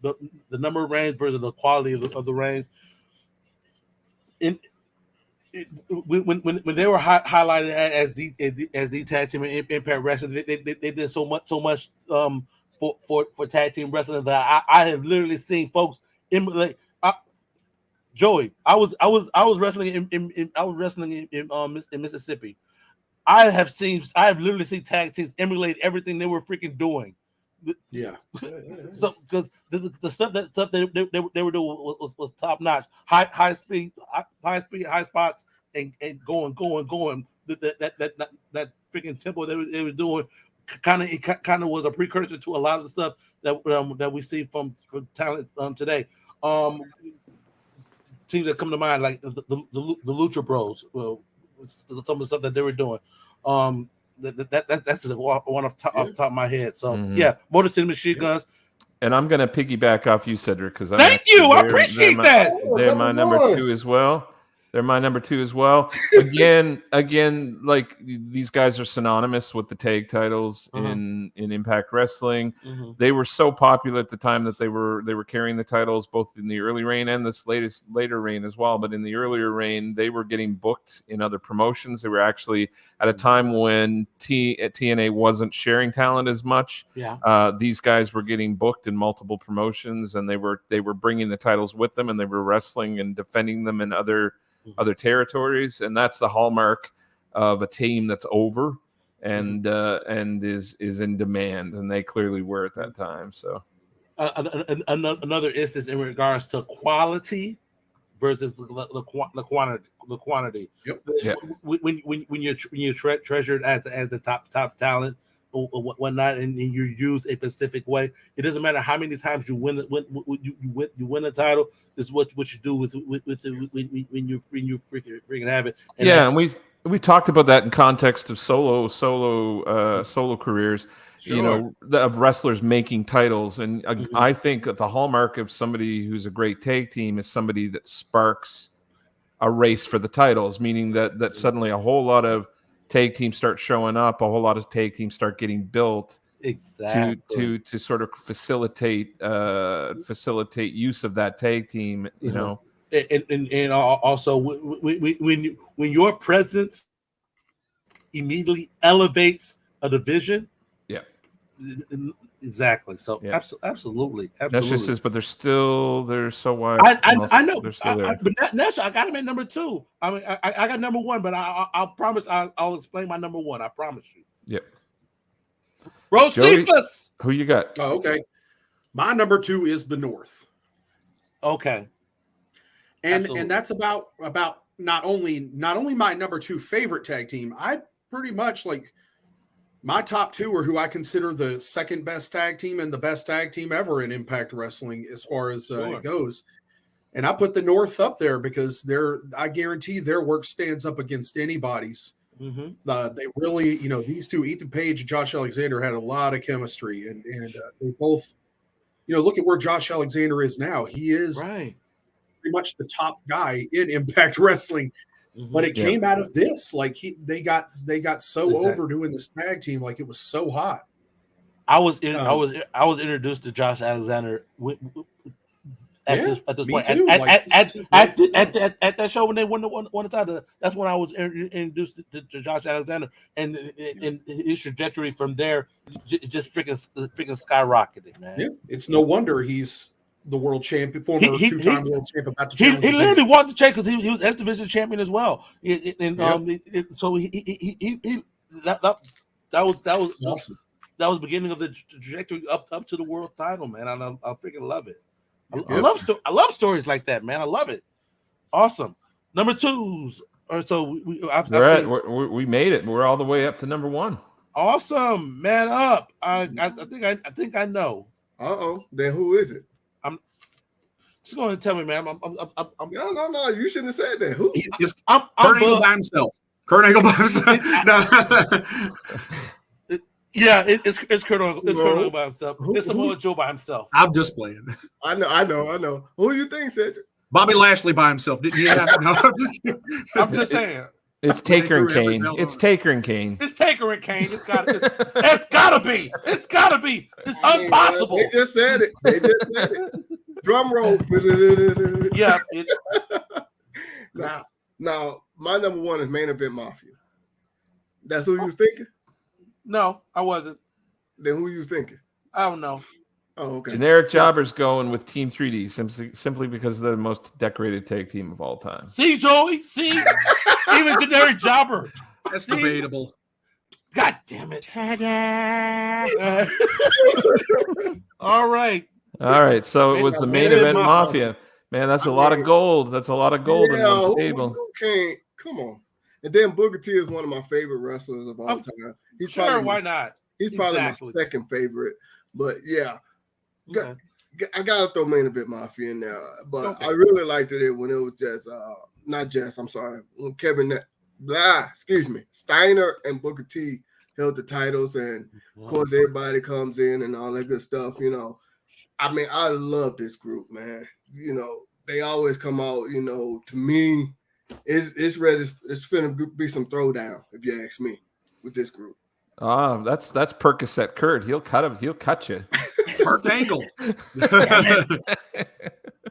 the number of reigns versus the quality of the reigns. When they were highlighted as the tag team in Impact Wrestling, they did so much for tag team wrestling that I have literally seen folks emulate. Joey, I was wrestling in Mississippi. I have literally seen tag teams emulate everything they were freaking doing. Yeah. So because the stuff they were doing was top notch, high speed, high spots, and going. That freaking tempo they were doing kind of was a precursor to a lot of the stuff that we see from talent today. Teams that come to mind, like the Lucha Bros, some of the stuff that they were doing. That's just one off the top of my head. So Motor City Machine Guns. And I'm gonna piggyback off you, Cedric, because I appreciate that. They're my number 2 as well. They're my number 2 as well. Again, like these guys are synonymous with the tag titles in Impact Wrestling. They were so popular at the time that they were carrying the titles both in the early reign and this later reign as well. But in the earlier reign, they were getting booked in other promotions. They were actually at a time when TNA wasn't sharing talent as much. Yeah. These guys were getting booked in multiple promotions, and they were bringing the titles with them, and they were wrestling and defending them in other territories, and that's the hallmark of a team that's over and is in demand, and they clearly were at that time. So another instance in regards to quality versus the quantity. Yep. Yeah. When you're treasured as the top talent or whatnot, and you use a specific way, it doesn't matter how many times you win a title. Is what you do with when you freaking have it. And we talked about that in context of solo careers. Sure. Of wrestlers making titles, and I think the hallmark of somebody who's a great tag team is somebody that sparks a race for the titles, meaning that suddenly a whole lot of tag teams start showing up, a whole lot of tag teams start getting built. Exactly. To sort of facilitate use of that tag team, and also when your presence immediately elevates a division. Exactly. So absolutely. That's just is, but they're so wide. I know. They're still there. But that's I got them at number 2. I mean, I got number 1, but I'll promise I'll explain my number 1. I promise you. Yep. Josephus. Who you got? Oh, okay. My number 2 is the North. Okay. And that's about not only my number 2 favorite tag team. I pretty much like my top 2 are who I consider the second best tag team and the best tag team ever in Impact Wrestling as far as it goes. And I put the North up there because I guarantee their work stands up against anybody's. They really, these two, Ethan Page and Josh Alexander, had a lot of chemistry, and they both, look at where Josh Alexander is now. He is pretty much the top guy in Impact Wrestling. But it came out of this. Like they got so over doing this tag team, like it was so hot. I was introduced to Josh Alexander at this point too. At that show when they won the title. That's when I was introduced to Josh Alexander, and his trajectory from there just freaking skyrocketed, man. Yeah, it's no wonder he's the world champion, former two-time world champion. About to he literally won the championship because he was X Division champion as well. So that was awesome. That was the beginning of the trajectory up to the world title, man. I freaking love it. I love stories like that, man. I love it. Awesome. Number twos. So we made it. We're all the way up to number one. Awesome, Man Up. I think I know. Then who is it? I'm just going to tell me, man. No. You shouldn't have said that. Who? Kurt Angle by himself. Kurt Angle by himself. Yeah, it's Kurt Angle. It's Kurt Angle by himself. It's Samoa Joe by himself. I'm just playing. I know. Who do you think, Cedric? Bobby Lashley by himself. Didn't you have no, I'm just saying. It's Taker and Kane. It's Taker and Kane. It's Taker and Kane. It's gotta be. It's impossible. They just said it. Drum roll. Yeah. Now, my number one is Main Event Mafia. That's who you was thinking? No, I wasn't. Then who you thinking? I don't know. Oh, okay. Generic Jobber's going with Team 3D simply because they're the most decorated tag team of all time. See, Joey? See? Even Generic Jobber. That's debatable. God damn it. All right. So it was the Main Event Mafia. Man, that's a lot of gold. That's a lot of gold in one stable. Come on. And then Booker T is one of my favorite wrestlers of all time. Why not? He's probably my second favorite. But yeah, I gotta throw Main Event Mafia in there. But I really liked it when it was just when Steiner and Booker T held the titles, and of course everybody comes in and all that good stuff. I mean, I love this group, man. They always come out. To me, it's ready. It's finna be some throwdown, if you ask me, with this group. That's Percocet Kurt. He'll cut him. He'll cut you. Kurt Angle.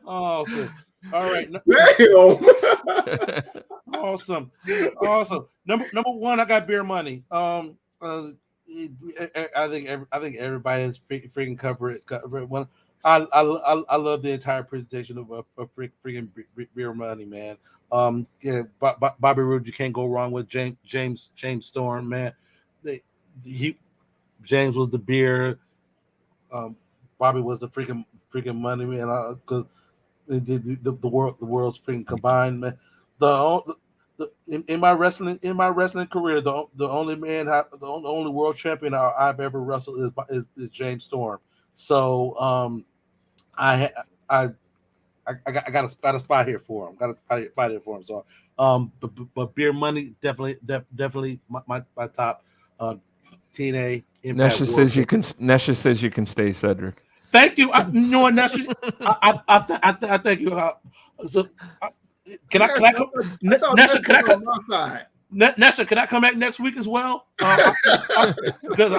Awesome. All right. Awesome. Number one, I got Beer Money. I think everybody has freaking covered it. Well, I love the entire presentation of freaking Beer Money, man. Bobby Roode, you can't go wrong with James Storm, man. James was the beer. Bobby was the freaking money, man. Because the world's freaking combined, man. In my wrestling career, the only world champion I've ever wrestled is James Storm. So I got a spot here for him. So but Beer Money definitely my top. TNA. Nesha says you can stay, Cedric. Thank you. You know what, Nesha? I thank you. Can I come? Nesha, can I come? Nesha, can I come back next week as well? Because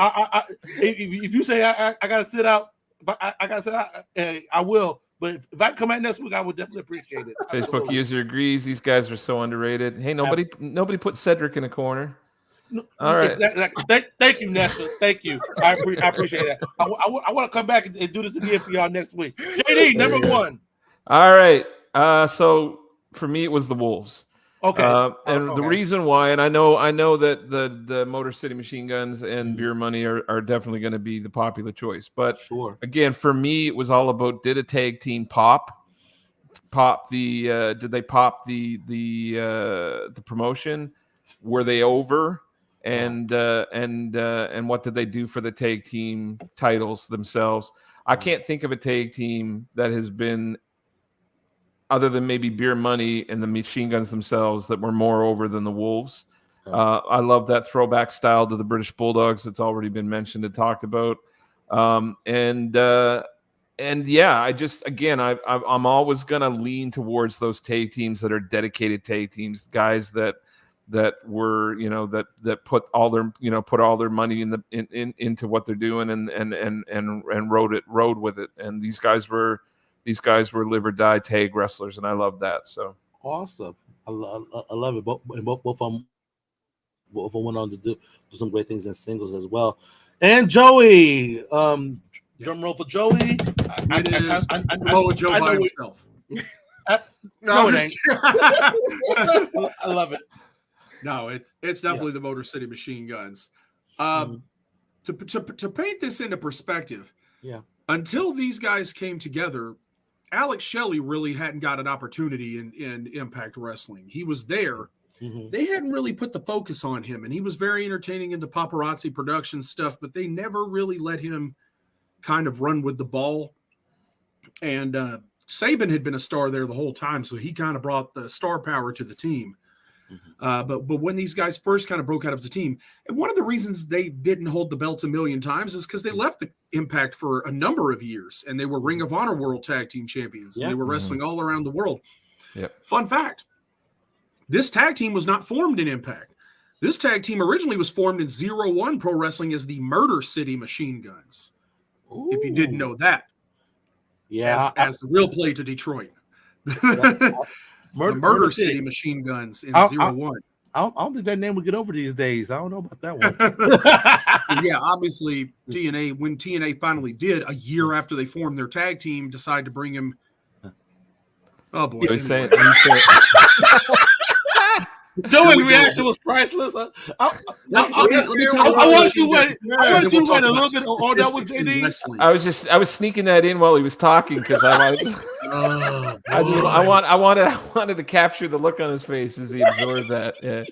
if you say I gotta sit out, I will. But if I come back next week, I would definitely appreciate it. Facebook user agrees. These guys are so underrated. Hey, nobody put Cedric in a corner. All right. Exactly. Thank you, Nestor. Thank you. I appreciate that. I want to come back and do this again for y'all next week. JD, number one. All right. So for me, it was the Wolves. Okay. The reason why, and I know that the Motor City Machine Guns and Beer Money are definitely going to be the popular choice. But again, for me, it was all about, did a tag team pop the did they pop the promotion? Were they over? And what did they do for the tag team titles themselves? I can't think of a tag team that has been, other than maybe Beer Money and the Machine Guns themselves, that were more over than the Wolves. I love that throwback style to the British Bulldogs that's already been mentioned and talked about. And yeah, I'm always gonna lean towards those tag teams that are dedicated tag teams, guys that were, that put all their money into what they're doing and rode with it. And these guys were live or die tag wrestlers, and I love that. So awesome. I love it. Both of them went on to do some great things in singles as well. And Joey, drum roll for Joey. I Joe by himself. No, it ain't. I love it. No, it's definitely the Motor City Machine Guns. To paint this into perspective, until these guys came together, Alex Shelley really hadn't got an opportunity in Impact Wrestling. He was there. They hadn't really put the focus on him, and he was very entertaining in the paparazzi production stuff, but they never really let him kind of run with the ball. And Saban had been a star there the whole time, so he kind of brought the star power to the team. But when these guys first kind of broke out of the team, and one of the reasons they didn't hold the belt a million times is because they left the Impact for a number of years, and they were Ring of Honor World Tag Team Champions. And they were wrestling all around the world. Fun fact, this tag team was not formed in Impact. This tag team originally was formed in 01 Pro Wrestling as the Murder City Machine Guns. Ooh. If you didn't know that. As the real play to Detroit. Murder City Machine Guns in 01. I don't think that name would get over these days. I don't know about that one. Obviously, TNA, when TNA finally did, a year after they formed their tag team, decided to bring him. Oh, boy. Joey's reaction was priceless. I want you to wait a little bit on that one, JD. I was sneaking that in while he was talking because I wanted to capture the look on his face as he absorbed that. Yeah.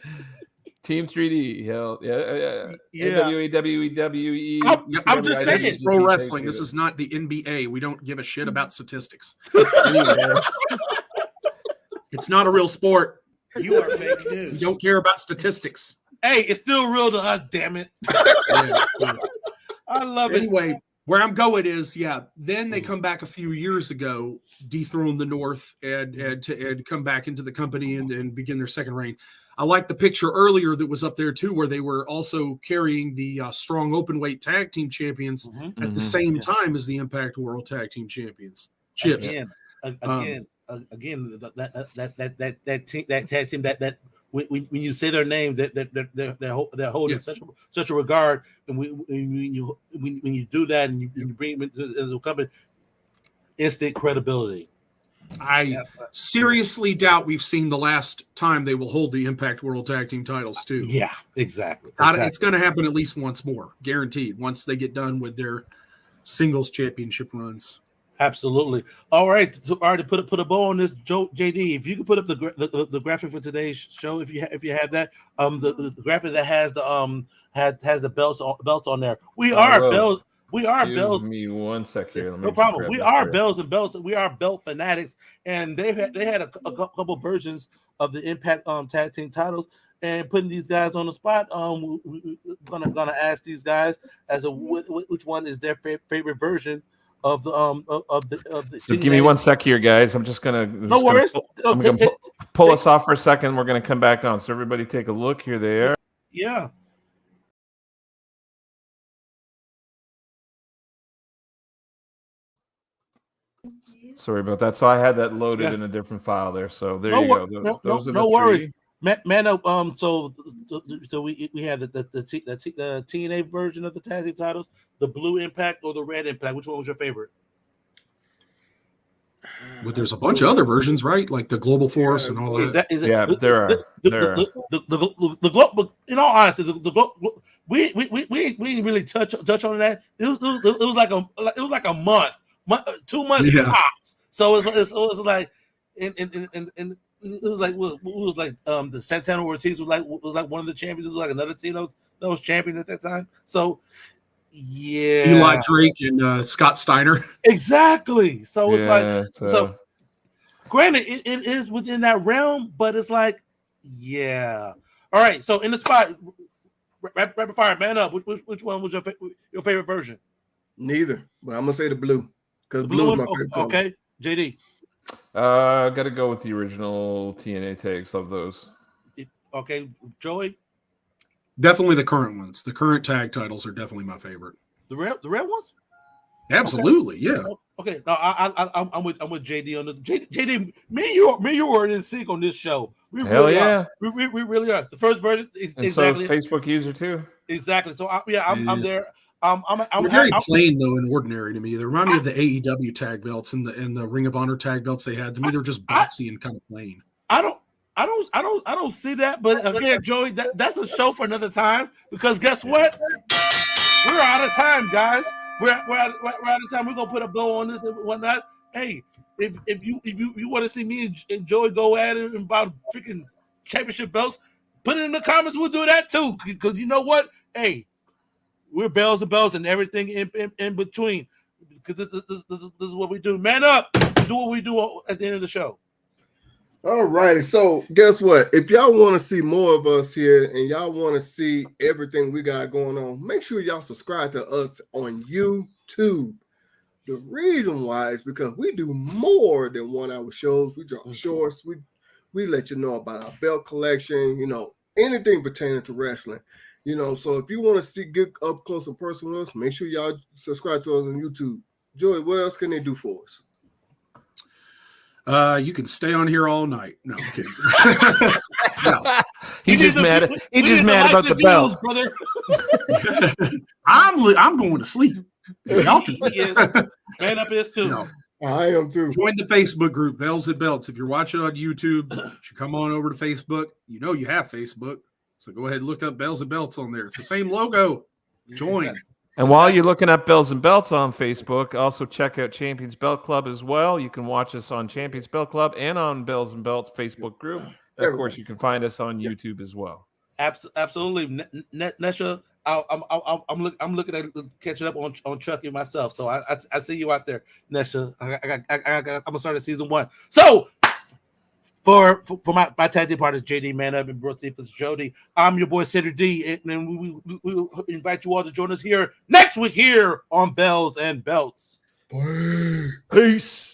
Team 3D, hell yeah. WWE. I'm just saying, this is pro wrestling. This is not the NBA. We don't give a shit about statistics. It's not a real sport. You are fake news. We don't care about statistics. Hey, it's still real to us, damn it. I love it. Anyway, where I'm going is, then they come back a few years ago, dethrone the North, and come back into the company and begin their second reign. I like the picture earlier that was up there, too, where they were also carrying the strong open-weight tag team champions at the same time as the Impact World Tag Team Champions. Chips. Again, that tag team that when you say their name, they're holding such a regard, and when you do that and you bring them into the company, instant credibility. I seriously doubt we've seen the last time they will hold the Impact World Tag Team titles too. Yeah, exactly. It's going to happen at least once more, guaranteed. Once they get done with their singles championship runs. Absolutely. All right. So, all right. To put a bow on this, JD, if you could put up the graphic for today's show, if you have that, the graphic that has the has the belts on there. We are bells. We are bells. Give me 1 second here. No problem. We are bells and belts. We are belt fanatics, and they had a couple versions of the Impact tag team titles. And putting these guys on the spot, we're gonna ask these guys as to which one is their favorite version of the. So give me 1 sec here, guys. I'm just gonna. No worries. I'm gonna pull us off for a second. We're gonna come back on. So everybody, take a look. Here they are. Yeah. Sorry about that. So I had that loaded in a different file there. So there you go. Those are the worries. three. Man Up. So we have the TNA version of the tag team titles, the blue Impact or the red Impact. Which one was your favorite? But there's a bunch of other versions, right? Like the Global Force and all that. There are. The global. In all honesty, we didn't really touch on that. It was like a month, 2 months tops. So it was like, and it was like the Santana Ortiz was like one of the champions. It was like another team that was champion at that time. So Eli Drake and Scott Steiner. Exactly. So it's so granted it is within that realm, but it's like all right. So in the spot, rapid fire, Man Up. Which one was your favorite version? Neither, but I'm gonna say the blue. because blue is my favorite color. Okay, JD. Got to go with the original TNA tags. Love those. Okay, Joey. Definitely the current ones. The current tag titles are definitely my favorite. The red ones. Absolutely, okay. yeah. Okay, no, I'm with JD on the JD. Me and you were in sync on this show. We Hell really yeah. are. We really are. The first version is And exactly so Facebook user too. Exactly. So I'm there. I'm They're very plain though and ordinary to me. They remind me of the AEW tag belts and the Ring of Honor tag belts they had. To me, they're just boxy and kind of plain. I don't see that. But again, Joey, that's a show for another time. Because guess what? We're out of time, guys. We're out of time. We're gonna put a bow on this and whatnot. Hey, if you want to see me and Joey go at it about freaking championship belts, put it in the comments. We'll do that too. Because you know what? Hey, we're bells and bells and everything in between. Because this is what we do. Man up. We do what we do at the end of the show. All righty. So guess what? If y'all want to see more of us here and y'all want to see everything we got going on, make sure y'all subscribe to us on YouTube. The reason why is because we do more than 1 hour shows. We drop shorts. We let you know about our belt collection, anything pertaining to wrestling. So if you want to see get up close and personal with us, make sure y'all subscribe to us on YouTube. Joey, what else can they do for us? You can stay on here all night. No, I'm kidding. No. He's just mad about the bells, brother. I'm going to sleep. Y'all can. Man up is too. No. I am too. Join the Facebook group, Bells and Belts. If you're watching on YouTube, you should come on over to Facebook. You know you have Facebook. So go ahead and look up Bells and Belts on there. It's the same logo. Join. And while you're looking up Bells and Belts on Facebook, also check out Champions Belt Club as well. You can watch us on Champions Belt Club and on Bells and Belts Facebook group. And of course, you can find us on YouTube as well. Absolutely, Nesha. I'm looking at catching up on Chucky myself. So I see you out there, Nesha. I'm gonna start at season 1. So for my tag team partners, JD Man Up and Brooke Stephens, Jody, I'm your boy Cedric D, and we invite you all to join us here next week here on Bells and Belts. Peace.